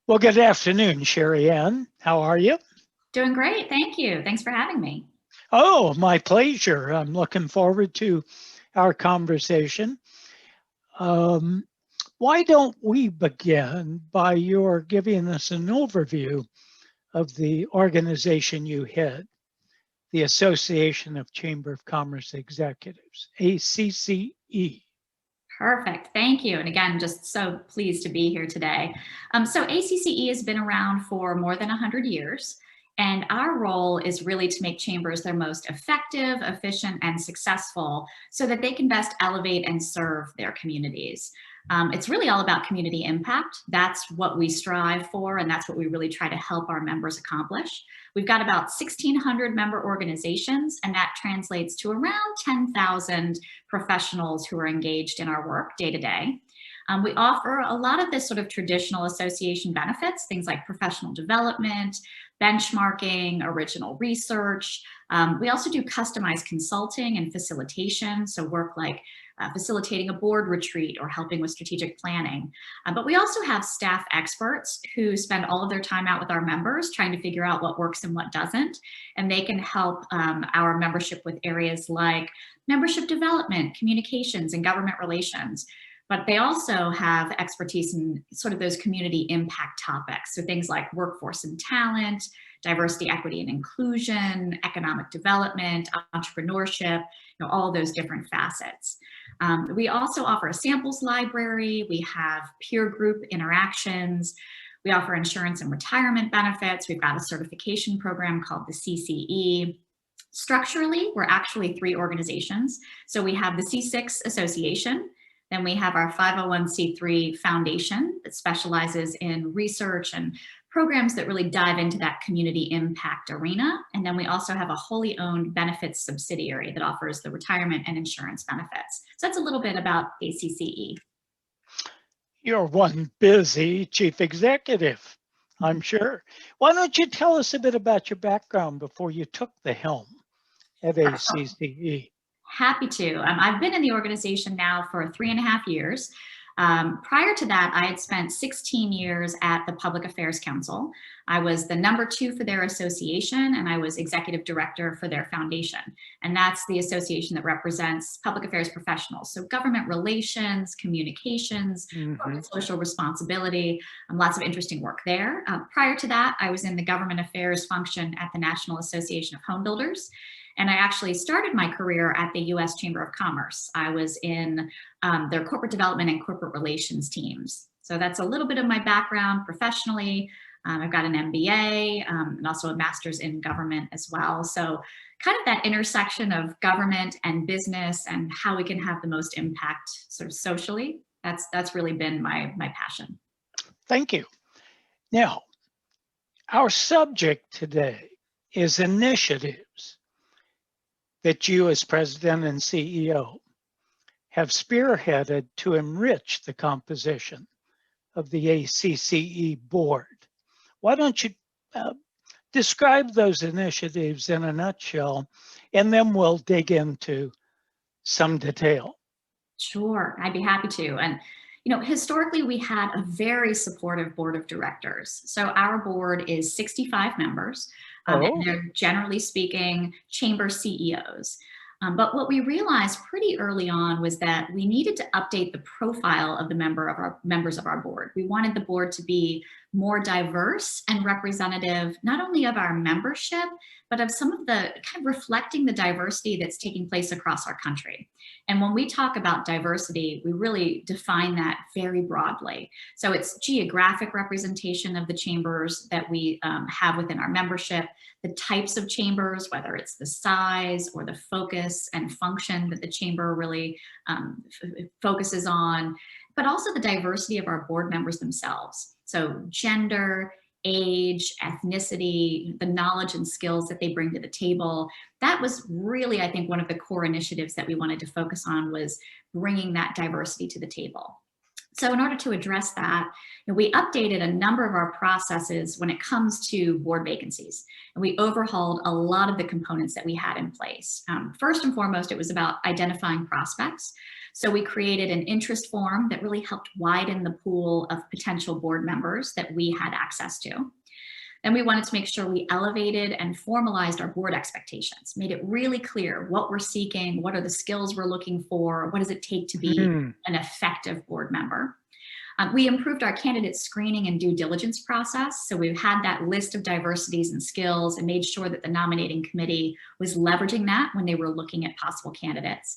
Well, good afternoon, Sheree Anne. How are you? Doing great, thank you. Thanks for having me. Oh, my pleasure. I'm looking forward to our conversation. Um, why don't we begin by your giving us an overview of the organization you head, the Association of Chamber of Commerce Executives, ACCE. Perfect, thank you. And again, just so pleased to be here today. So ACCE has been around for more than 100 years. And our role is really to make chambers their most effective, efficient, and successful so that they can best elevate and serve their communities. It's really all about community impact. That's what we strive for, and that's what we really try to help our members accomplish. We've got about 1,600 member organizations, and that translates to around 10,000 professionals who are engaged in our work day to day. We offer a lot of this sort of traditional association benefits, things like professional development, benchmarking, original research. We also do customized consulting and facilitation, so work like facilitating a board retreat or helping with strategic planning. But we also have staff experts who spend all of their time out with our members trying to figure out what works and what doesn't. And they can help our membership with areas like membership development, communications, and government relations. But they also have expertise in sort of those community impact topics. So things like workforce and talent, diversity, equity, and inclusion, economic development, entrepreneurship, all those different facets. We also offer a samples library. We have peer group interactions. We offer insurance and retirement benefits. We've got a certification program called the CCE. Structurally, we're actually three organizations. So we have the C6 Association, then we have our 501c3 foundation that specializes in research and programs that really dive into that community impact arena. And then we also have a wholly owned benefits subsidiary that offers the retirement and insurance benefits. So that's a little bit about ACCE. You're one busy chief executive, I'm sure. Why don't you tell us a bit about your background before you took the helm at ACCE? Happy to. I've been in the organization now for 3.5 years. Prior to that, I had spent 16 years at the Public Affairs Council. I was the #2 for their association, and I was executive director for their foundation. And that's the association that represents public affairs professionals. So government relations, communications, corporate social responsibility, lots of interesting work there. Prior to that, I was in the government affairs function at the National Association of Home Builders. And I actually started my career at the U.S. Chamber of Commerce. I was in their corporate development and corporate relations teams. So that's a little bit of my background professionally. I've got an MBA and also a master's in government as well. So kind of that intersection of government and business and how we can have the most impact sort of socially. That's really been my passion. Thank you. Now, our subject today is initiatives that you as president and CEO have spearheaded to enrich the composition of the ACCE board. Why don't you describe those initiatives in a nutshell, and then we'll dig into some detail. Sure, I'd be happy to. And historically, we had a very supportive board of directors. So our board is 65 members, and they're generally speaking chamber CEOs. But what we realized pretty early on was that we needed to update the profile of the members of our board. We wanted the board to be more diverse and representative, not only of our membership, but of some of the kind of reflecting the diversity that's taking place across our country. And when we talk about diversity, we really define that very broadly. So it's geographic representation of the chambers that we have within our membership, the types of chambers, whether it's the size or the focus and function that the chamber really focuses on, but also the diversity of our board members themselves. So gender, age, ethnicity, the knowledge and skills that they bring to the table. That was really, I think, one of the core initiatives that we wanted to focus on, was bringing that diversity to the table. So in order to address that, we updated a number of our processes when it comes to board vacancies. And we overhauled a lot of the components that we had in place. First and foremost, it was about identifying prospects. So we created an interest form that really helped widen the pool of potential board members that we had access to. Then we wanted to make sure we elevated and formalized our board expectations, made it really clear what we're seeking, what are the skills we're looking for, what does it take to be an effective board member. We improved our candidate screening and due diligence process. So we've had that list of diversities and skills and made sure that the nominating committee was leveraging that when they were looking at possible candidates.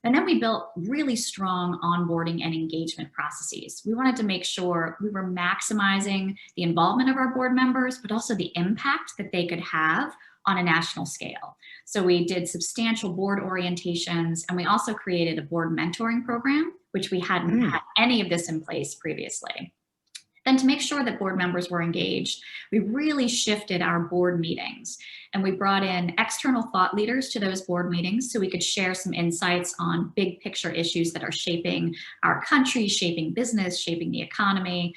And then we built really strong onboarding and engagement processes. We wanted to make sure we were maximizing the involvement of our board members, but also the impact that they could have on a national scale. So we did substantial board orientations, and we also created a board mentoring program, which we hadn't had any of this in place previously. Then to make sure that board members were engaged, we really shifted our board meetings, and we brought in external thought leaders to those board meetings so we could share some insights on big picture issues that are shaping our country, shaping business, shaping the economy,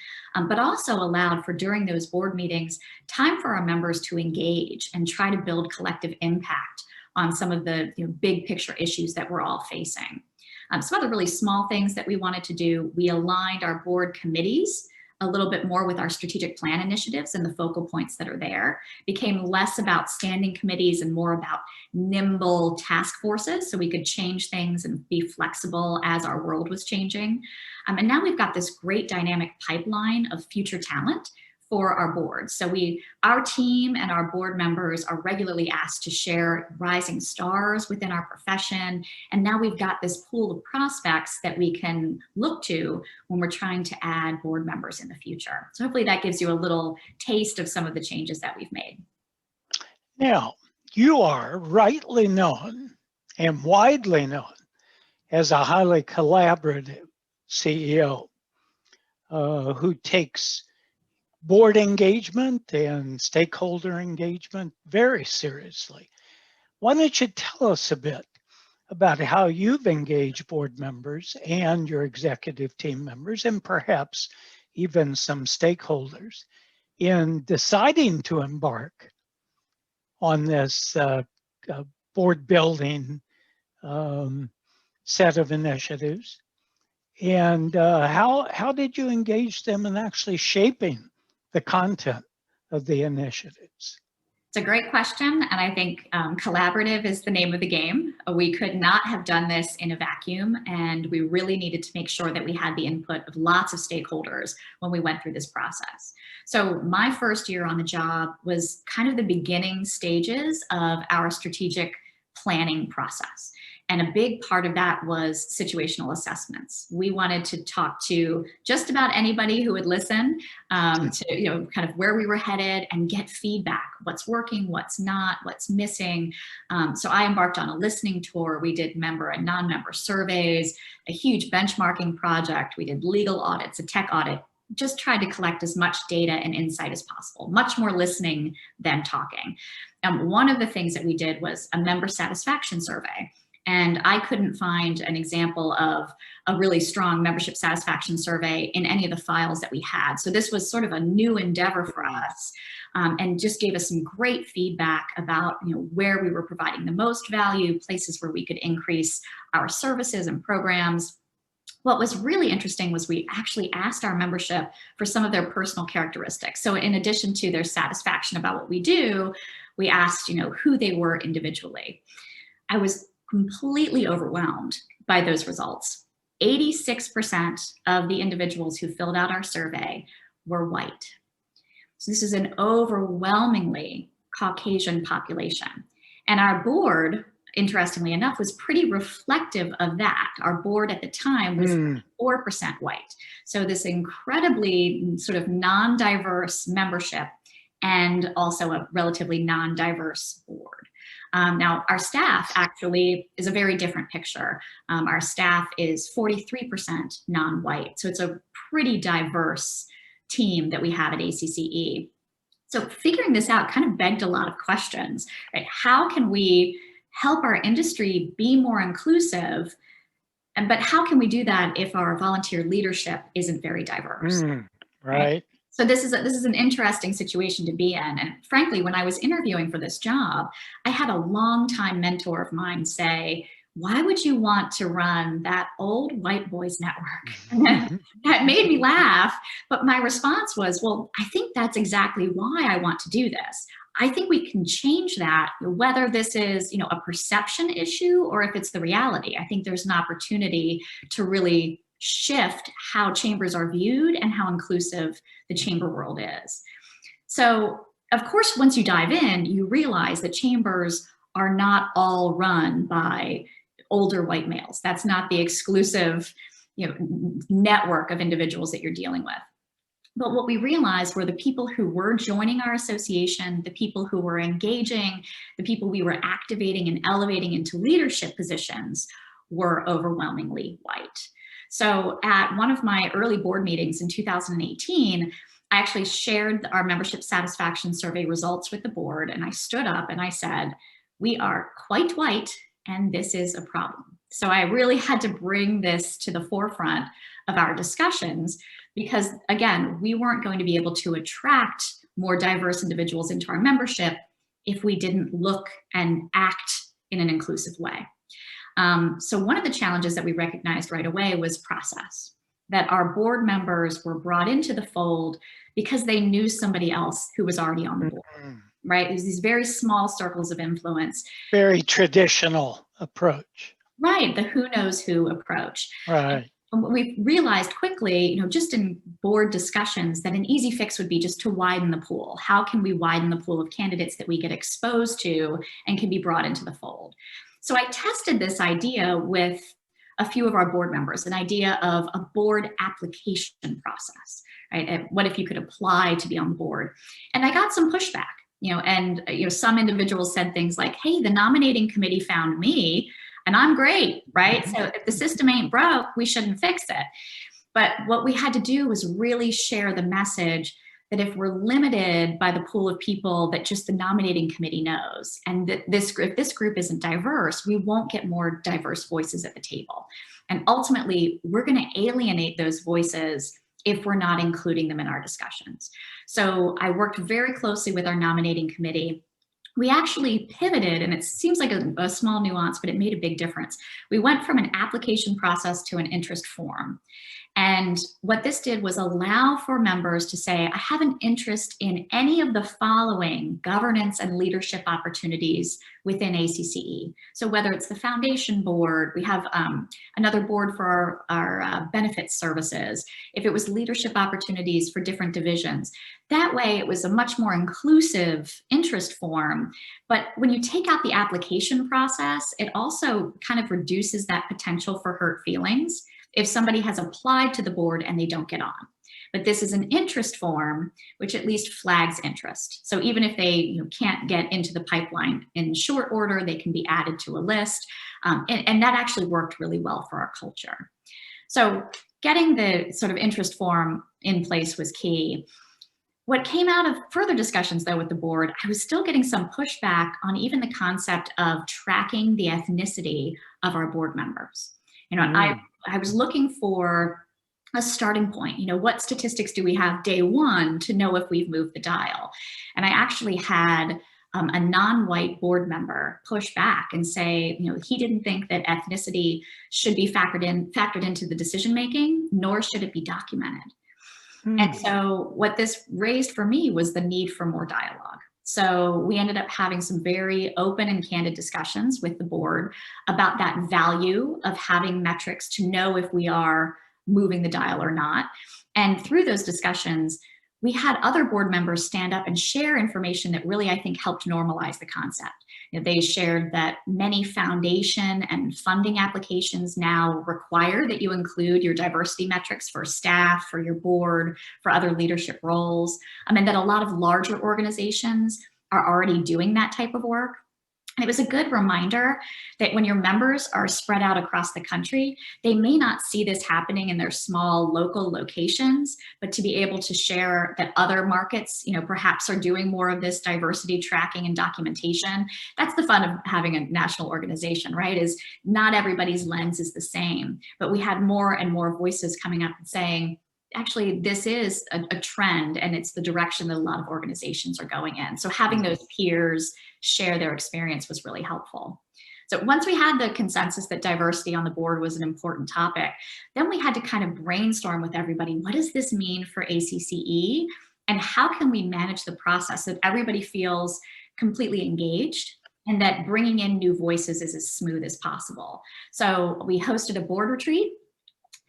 but also allowed for, during those board meetings, time for our members to engage and try to build collective impact on some of the big picture issues that we're all facing. Some other really small things that we wanted to do: we aligned our board committees a little bit more with our strategic plan initiatives and the focal points that are there. Became less about standing committees and more about nimble task forces, so we could change things and be flexible as our world was changing. And now we've got this great dynamic pipeline of future talent for our board. So our team and our board members are regularly asked to share rising stars within our profession. And now we've got this pool of prospects that we can look to when we're trying to add board members in the future. So hopefully that gives you a little taste of some of the changes that we've made. Now, you are rightly known and widely known as a highly collaborative CEO who takes board engagement and stakeholder engagement very seriously. Why don't you tell us a bit about how you've engaged board members and your executive team members, and perhaps even some stakeholders, in deciding to embark on this board building set of initiatives? And how did you engage them in actually shaping the content of the initiatives? It's a great question, and I think collaborative is the name of the game. We could not have done this in a vacuum, and we really needed to make sure that we had the input of lots of stakeholders when we went through this process. So my first year on the job was kind of the beginning stages of our strategic planning process. And a big part of that was situational assessments. We wanted to talk to just about anybody who would listen to kind of where we were headed and get feedback: what's working, what's not, what's missing. So I embarked on a listening tour. We did member and non-member surveys, a huge benchmarking project. We did legal audits, a tech audit. Just tried to collect as much data and insight as possible, much more listening than talking. One of the things that we did was a member satisfaction survey. And I couldn't find an example of a really strong membership satisfaction survey in any of the files that we had. So this was sort of a new endeavor for us, and just gave us some great feedback about where we were providing the most value, places where we could increase our services and programs. What was really interesting was we actually asked our membership for some of their personal characteristics. So in addition to their satisfaction about what we do, we asked who they were individually. I was completely overwhelmed by those results. 86% of the individuals who filled out our survey were white. So this is an overwhelmingly Caucasian population. And our board, interestingly enough, was pretty reflective of that. Our board at the time was 4% white. So this incredibly sort of non-diverse membership, and also a relatively non-diverse board. Now, our staff actually is a very different picture. Our staff is 43% non-white. So it's a pretty diverse team that we have at ACCE. So figuring this out kind of begged a lot of questions, right? How can we help our industry be more inclusive? But how can we do that if our volunteer leadership isn't very diverse? Right. So this is an interesting situation to be in. And frankly, when I was interviewing for this job, I had a longtime mentor of mine say, why would you want to run that old white boys network? And that made me laugh. But my response was, well, I think that's exactly why I want to do this. I think we can change that, whether this is, a perception issue or if it's the reality. I think there's an opportunity to really shift how chambers are viewed and how inclusive the chamber world is. So, of course, once you dive in, you realize that chambers are not all run by older white males. That's not the exclusive, network of individuals that you're dealing with. But what we realized were the people who were joining our association, the people who were engaging, the people we were activating and elevating into leadership positions were overwhelmingly white. So at one of my early board meetings in 2018, I actually shared our membership satisfaction survey results with the board, and I stood up and I said, we are quite white, and this is a problem. So I really had to bring this to the forefront of our discussions because, again, we weren't going to be able to attract more diverse individuals into our membership if we didn't look and act in an inclusive way. So one of the challenges that we recognized right away was process, that our board members were brought into the fold because they knew somebody else who was already on the board. Right? There's these very small circles of influence. Very traditional approach. Right, the who knows who approach. Right. And we realized quickly, just in board discussions, that an easy fix would be just to widen the pool. How can we widen the pool of candidates that we get exposed to and can be brought into the fold? So I tested this idea with a few of our board members, an idea of a board application process, right? And what if you could apply to be on the board? And I got some pushback. Some individuals said things like, hey, the nominating committee found me and I'm great, right? So if the system ain't broke, we shouldn't fix it. But what we had to do was really share the message that if we're limited by the pool of people that just the nominating committee knows, and that if this group isn't diverse, we won't get more diverse voices at the table. And ultimately, we're going to alienate those voices if we're not including them in our discussions. So I worked very closely with our nominating committee. We actually pivoted, and it seems like a small nuance, but it made a big difference. We went from an application process to an interest form. And what this did was allow for members to say, I have an interest in any of the following governance and leadership opportunities within ACCE. So whether it's the foundation board, we have another board for our benefits services. If it was leadership opportunities for different divisions, that way it was a much more inclusive interest form. But when you take out the application process, it also kind of reduces that potential for hurt feelings if somebody has applied to the board and they don't get on. But this is an interest form, which at least flags interest. So even if they can't get into the pipeline in short order, they can be added to a list. And that actually worked really well for our culture. So getting the sort of interest form in place was key. What came out of further discussions, though, with the board, I was still getting some pushback on even the concept of tracking the ethnicity of our board members. I was looking for a starting point. What statistics do we have day one to know if we've moved the dial? And I actually had a non-white board member push back and say, he didn't think that ethnicity should be factored into the decision-making, nor should it be documented. And so what this raised for me was the need for more dialogue. So we ended up having some very open and candid discussions with the board about that value of having metrics to know if we are moving the dial or not. And through those discussions, we had other board members stand up and share information that really, I think, helped normalize the concept. They shared that many foundation and funding applications now require that you include your diversity metrics for staff, for your board, for other leadership roles, and that a lot of larger organizations are already doing that type of work. And it was a good reminder that when your members are spread out across the country, they may not see this happening in their small local locations, but to be able to share that other markets, perhaps are doing more of this diversity tracking and documentation. That's the fun of having a national organization, right? Is not everybody's lens is the same, but we had more and more voices coming up and saying, actually, this is a trend, and it's the direction that a lot of organizations are going in. So having those peers share their experience was really helpful. So once we had the consensus that diversity on the board was an important topic, then we had to kind of brainstorm with everybody, what does this mean for ACCE? And how can we manage the process so that everybody feels completely engaged and that bringing in new voices is as smooth as possible? So we hosted a board retreat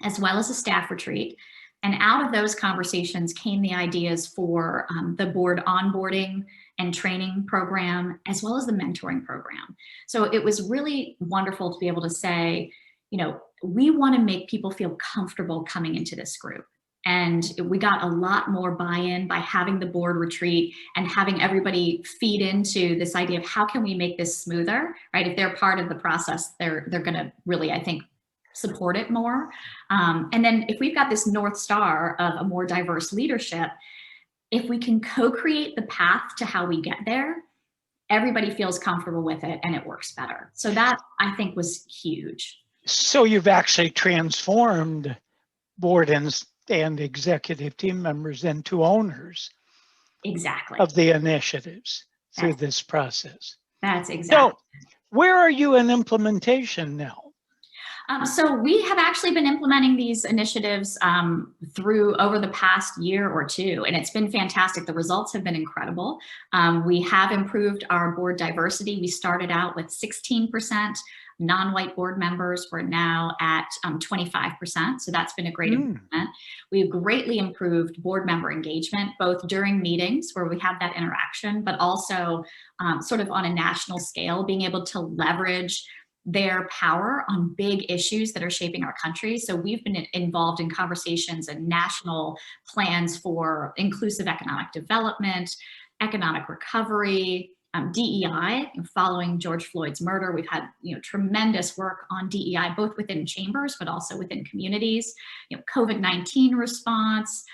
as well as a staff retreat. And out of those conversations came the ideas for the board onboarding and training program, as well as the mentoring program. So it was really wonderful to be able to say, you know, we want to make people feel comfortable coming into this group. And we got a lot more buy-in by having the board retreat and having everybody feed into this idea of how can we make this smoother, right? If they're part of the process, they're going to really, I think, support it more. And then if we've got this North Star of a more diverse leadership, if we can co-create the path to how we get there, everybody feels comfortable with it and it works better. So that, I think, was huge. So you've actually transformed board and executive team members into owners. Exactly. Of the initiatives through this process. That's exactly. So where are you in implementation now? So we have actually been implementing these initiatives through over the past year or two, and it's been fantastic. The results have been incredible. We have improved our board diversity. We started out with 16% non-white board members. We're now at 25%, so that's been a great improvement. We've greatly improved board member engagement, both during meetings where we have that interaction, but also sort of on a national scale, being able to leverage their power on big issues that are shaping our country. So we've been involved in conversations and national plans for inclusive economic development, economic recovery, DEI. Following George Floyd's murder, we've had tremendous work on DEI, both within chambers, but also within communities. COVID-19 response,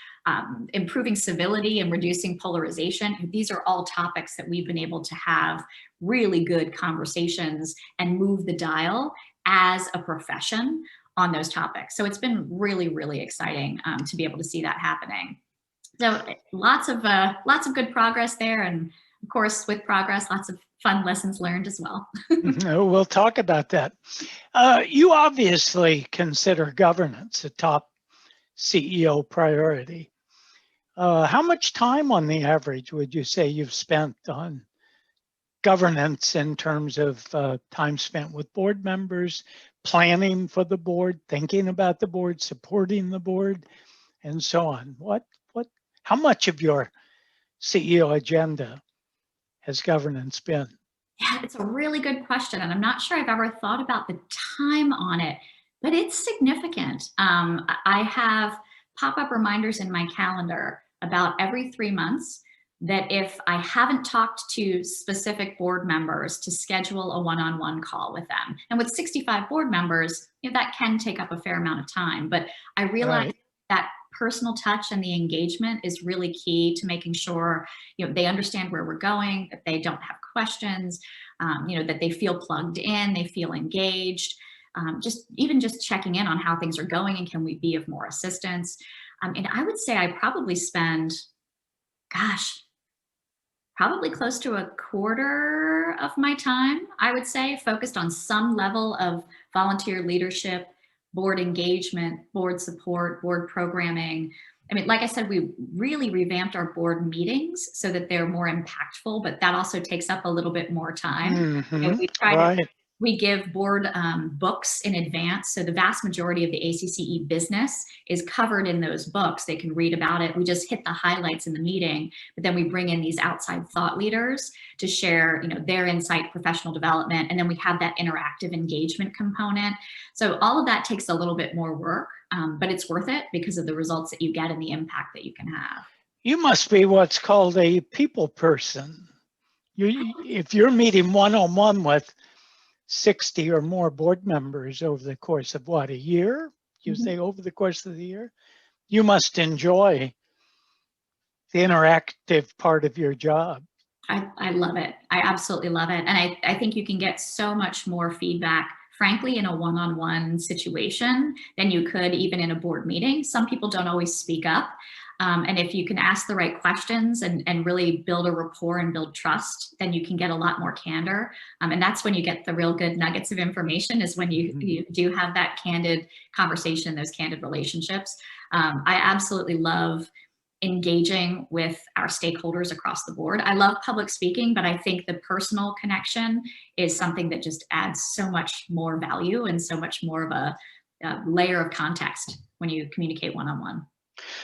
improving civility and reducing polarization. These are all topics that we've been able to have really good conversations and move the dial as a profession on those topics. So it's been really, really exciting to be able to see that happening. So lots of good progress there. And of course, with progress, lots of fun lessons learned as well. We'll talk about that. You obviously consider governance a top CEO priority. How much time on the average would you say you've spent on governance in terms of time spent with board members, planning for the board, thinking about the board, supporting the board, and so on? How much of your CEO agenda has governance been? Yeah, it's a really good question. And I'm not sure I've ever thought about the time on it, but it's significant. I have pop-up reminders in my calendar about every 3 months that if I haven't talked to specific board members, to schedule a one-on-one call with them. And with 65 board members, that can take up a fair amount of time. But I realize that personal touch and the engagement is really key to making sure they understand where we're going, that they don't have questions, that they feel plugged in, they feel engaged. Just checking in on how things are going and can we be of more assistance. And I would say I probably spend, probably close to a quarter of my time, I would say, focused on some level of volunteer leadership, board engagement, board support, board programming. I mean, like I said, we really revamped our board meetings so that they're more impactful, but that also takes up a little bit more time. We give board books in advance. So the vast majority of the ACCE business is covered in those books. They can read about it. We just hit the highlights in the meeting, but then we bring in these outside thought leaders to share their insight, professional development, and then we have that interactive engagement component. So all of that takes a little bit more work, but it's worth it because of the results that you get and the impact that you can have. You must be what's called a people person. If you're meeting one-on-one with 60 or more board members over the course of a year? You say over the course of the year? You must enjoy the interactive part of your job. I love it. I absolutely love it. And I think you can get so much more feedback, frankly, in a one-on-one situation than you could even in a board meeting. Some people don't always speak up. And if you can ask the right questions and really build a rapport and build trust, then you can get a lot more candor. And that's when you get the real good nuggets of information, is when you do have that candid conversation, those candid relationships. I absolutely love engaging with our stakeholders across the board. I love public speaking, but I think the personal connection is something that just adds so much more value and so much more of a layer of context when you communicate one-on-one.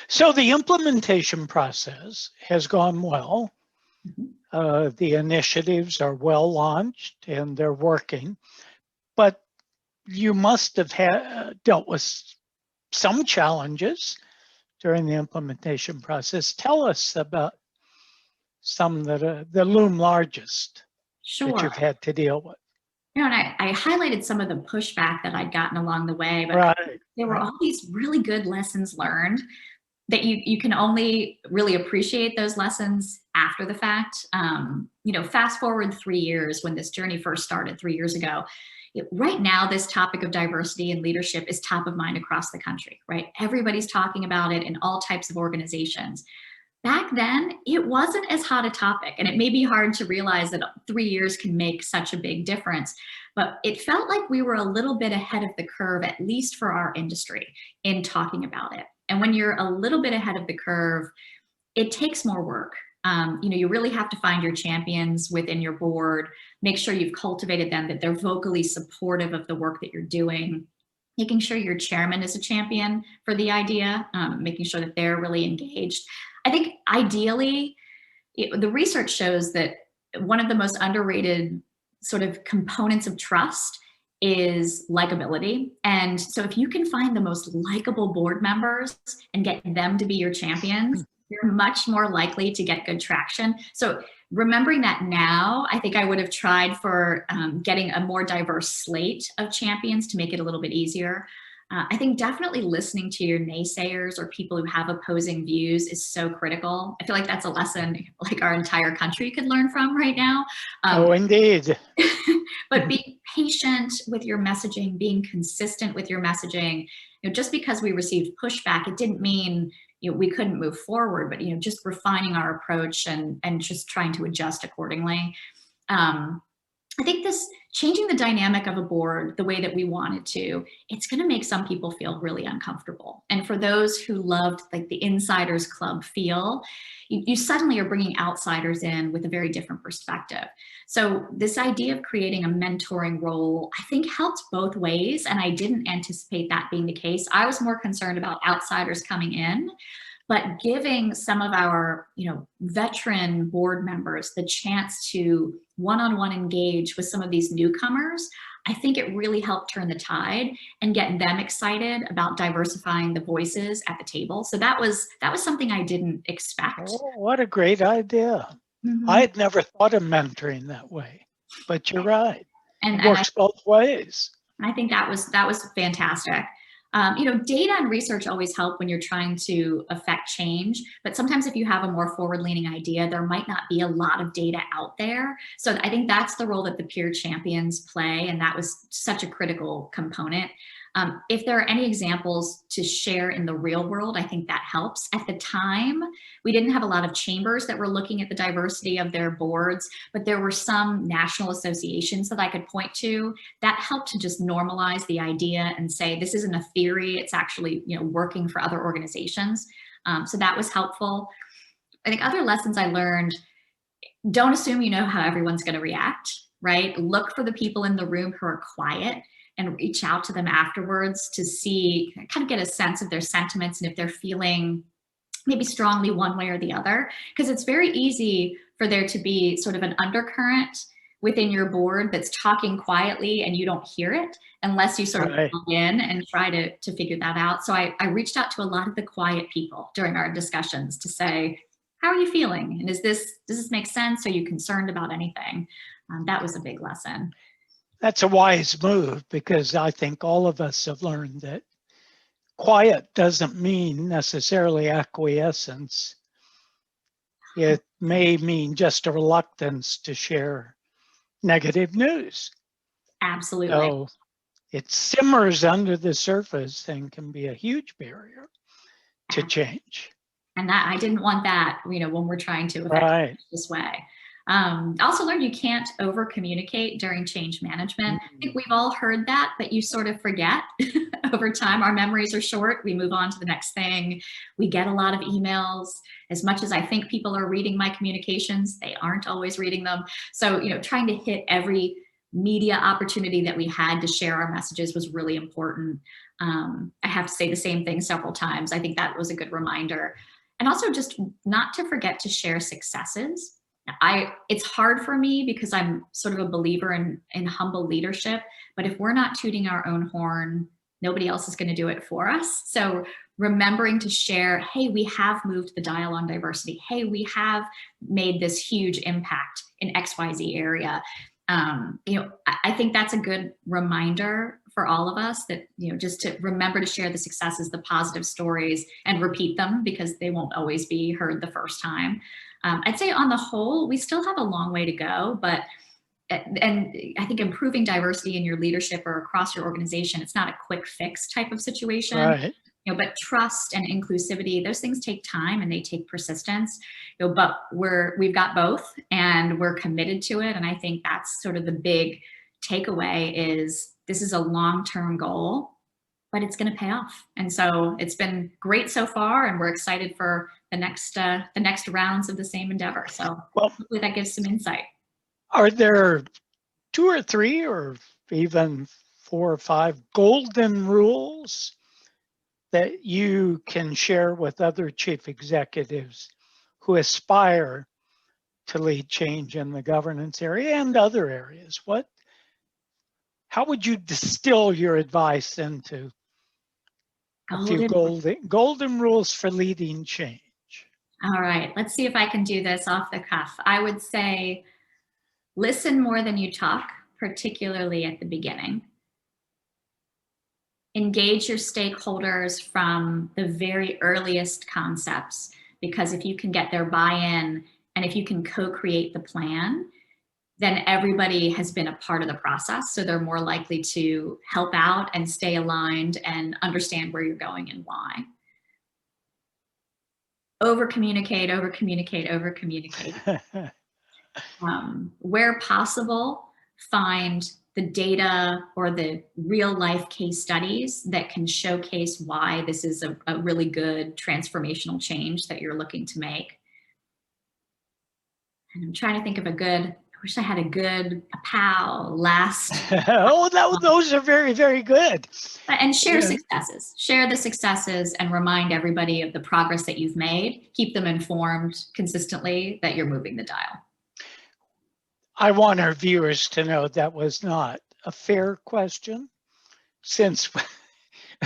So the implementation process has gone well. The initiatives are well launched and they're working, but you must have dealt with some challenges during the implementation process. Tell us about some that loom largest that you've had to deal with. You know, and I highlighted some of the pushback that I'd gotten along the way, but there were all these really good lessons learned that you can only really appreciate those lessons after the fact. You know, fast forward 3 years when this journey first started 3 years ago. Right now, this topic of diversity and leadership is top of mind across the country, right? Everybody's talking about it in all types of organizations. Back then, it wasn't as hot a topic, and it may be hard to realize that 3 years can make such a big difference, but it felt like we were a little bit ahead of the curve, at least for our industry, in talking about it. And when you're a little bit ahead of the curve, it takes more work. You know, you really have to find your champions within your board, make sure you've cultivated them, that they're vocally supportive of the work that you're doing, making sure your chairman is a champion for the idea, making sure that they're really engaged. I think ideally, the research shows that one of the most underrated sort of components of trust is likability. And so if you can find the most likable board members and get them to be your champions, you're much more likely to get good traction. So remembering that now, I think I would have tried for getting a more diverse slate of champions to make it a little bit easier. I think definitely listening to your naysayers or people who have opposing views is so critical. I feel like that's a lesson like our entire country could learn from right now. Oh, indeed. But being patient with your messaging, being consistent with your messaging, you know, just because we received pushback, it didn't mean, you know, we couldn't move forward, but, you know, just refining our approach and just trying to adjust accordingly. I think this changing the dynamic of a board the way that we wanted to, it's going to make some people feel really uncomfortable. And for those who loved like the insiders club feel, you suddenly are bringing outsiders in with a very different perspective. So this idea of creating a mentoring role, I think helped both ways. And I didn't anticipate that being the case. I was more concerned about outsiders coming in, but giving some of our, you know, veteran board members the chance to one-on-one engage with some of these newcomers, I think it really helped turn the tide and get them excited about diversifying the voices at the table. So that was something I didn't expect. Oh, what a great idea. I had never thought of mentoring that way, but you're right. It works both ways. I think that was fantastic. You know, data and research always help when you're trying to affect change, but sometimes if you have a more forward-leaning idea, there might not be a lot of data out there. So I think that's the role that the peer champions play, and that was such a critical component. If there are any examples to share in the real world, I think that helps. At the time, we didn't have a lot of chambers that were looking at the diversity of their boards, but there were some national associations that I could point to that helped to just normalize the idea and say, this isn't a theory, it's actually, you know, working for other organizations. So that was helpful. I think other lessons I learned, don't assume you know how everyone's going to react, right? Look for the people in the room who are quiet and reach out to them afterwards to see, kind of get a sense of their sentiments and if they're feeling maybe strongly one way or the other. Because it's very easy for there to be sort of an undercurrent within your board that's talking quietly and you don't hear it unless you sort of plug in and try to figure that out. So I reached out to a lot of the quiet people during our discussions to say, how are you feeling? And does this make sense? Are you concerned about anything? That was a big lesson. That's a wise move, because I think all of us have learned that quiet doesn't mean necessarily acquiescence. It may mean just a reluctance to share negative news. Absolutely. So it simmers under the surface and can be a huge barrier to change. And that, I didn't want that, when we're trying to affect Right. this way. I also learned you can't over communicate during change management. I think we've all heard that, but you sort of forget over time. Our memories are short. We move on to the next thing. We get a lot of emails. As much as I think people are reading my communications, they aren't always reading them. So, trying to hit every media opportunity that we had to share our messages was really important. I have to say the same thing several times. I think that was a good reminder. And also just not to forget to share successes. It's hard for me because I'm sort of a believer in humble leadership, but if we're not tooting our own horn, nobody else is going to do it for us. So remembering to share, hey, we have moved the dial on diversity. Hey, we have made this huge impact in XYZ area. I think that's a good reminder for all of us that, just to remember to share the successes, the positive stories, and repeat them because they won't always be heard the first time. I'd say on the whole, we still have a long way to go, but and I think improving diversity in your leadership or across your organization, it's not a quick fix type of situation. Right. But trust and inclusivity, those things take time and they take persistence. But we've got both and we're committed to it. And I think that's sort of the big takeaway is this is a long-term goal, but it's going to pay off. And so it's been great so far, and we're excited for the next rounds of the same endeavor. So hopefully that gives some insight. Are there 2 or 3 or even 4 or 5 golden rules that you can share with other chief executives who aspire to lead change in the governance area and other areas? How would you distill your advice into a few golden rules for leading change? All right, let's see if I can do this off the cuff. I would say listen more than you talk, particularly at the beginning. Engage your stakeholders from the very earliest concepts, because if you can get their buy-in and if you can co-create the plan, then everybody has been a part of the process. So they're more likely to help out and stay aligned and understand where you're going and why. Over communicate. Where possible, find the data or the real life case studies that can showcase why this is a really good transformational change that you're looking to make. And I'm trying to think of I wish I had a good last. Those are very, very good. And share successes. Share the successes and remind everybody of the progress that you've made. Keep them informed consistently that you're moving the dial. I want our viewers to know that was not a fair question, since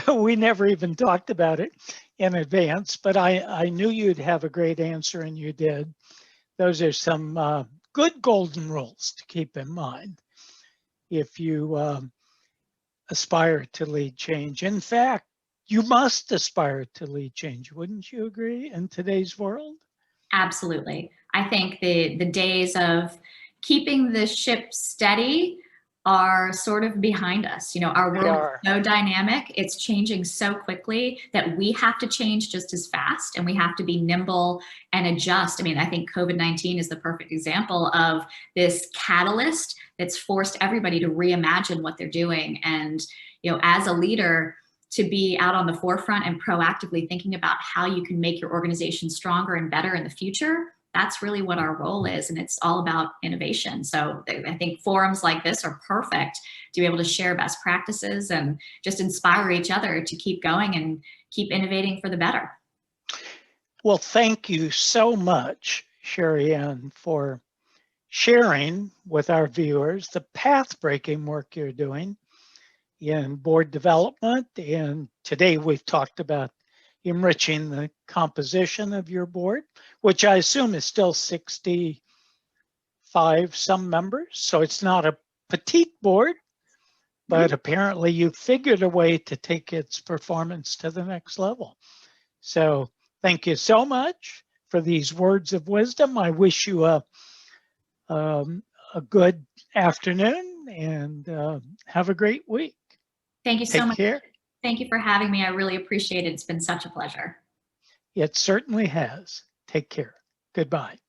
we never even talked about it in advance, but I knew you'd have a great answer, and you did. Those are some good golden rules to keep in mind if you aspire to lead change. In fact, you must aspire to lead change. Wouldn't you agree in today's world? Absolutely. I think the days of keeping the ship steady are sort of behind us. Our world is so dynamic. It's changing so quickly that we have to change just as fast, and we have to be nimble and adjust. I think COVID-19 is the perfect example of this catalyst that's forced everybody to reimagine what they're doing. And, as a leader, to be out on the forefront and proactively thinking about how you can make your organization stronger and better in the future, that's really what our role is. And it's all about innovation. So I think forums like this are perfect to be able to share best practices and just inspire each other to keep going and keep innovating for the better. Well, thank you so much, Sheree Anne, for sharing with our viewers the path-breaking work you're doing in board development. And today we've talked about enriching the composition of your board, which I assume is still 65 some members. So it's not a petite board, but apparently you figured a way to take its performance to the next level. So thank you so much for these words of wisdom. I wish you a good afternoon, and have a great week. Thank you so much. Take care. Thank you for having me. I really appreciate it. It's been such a pleasure. It certainly has. Take care. Goodbye.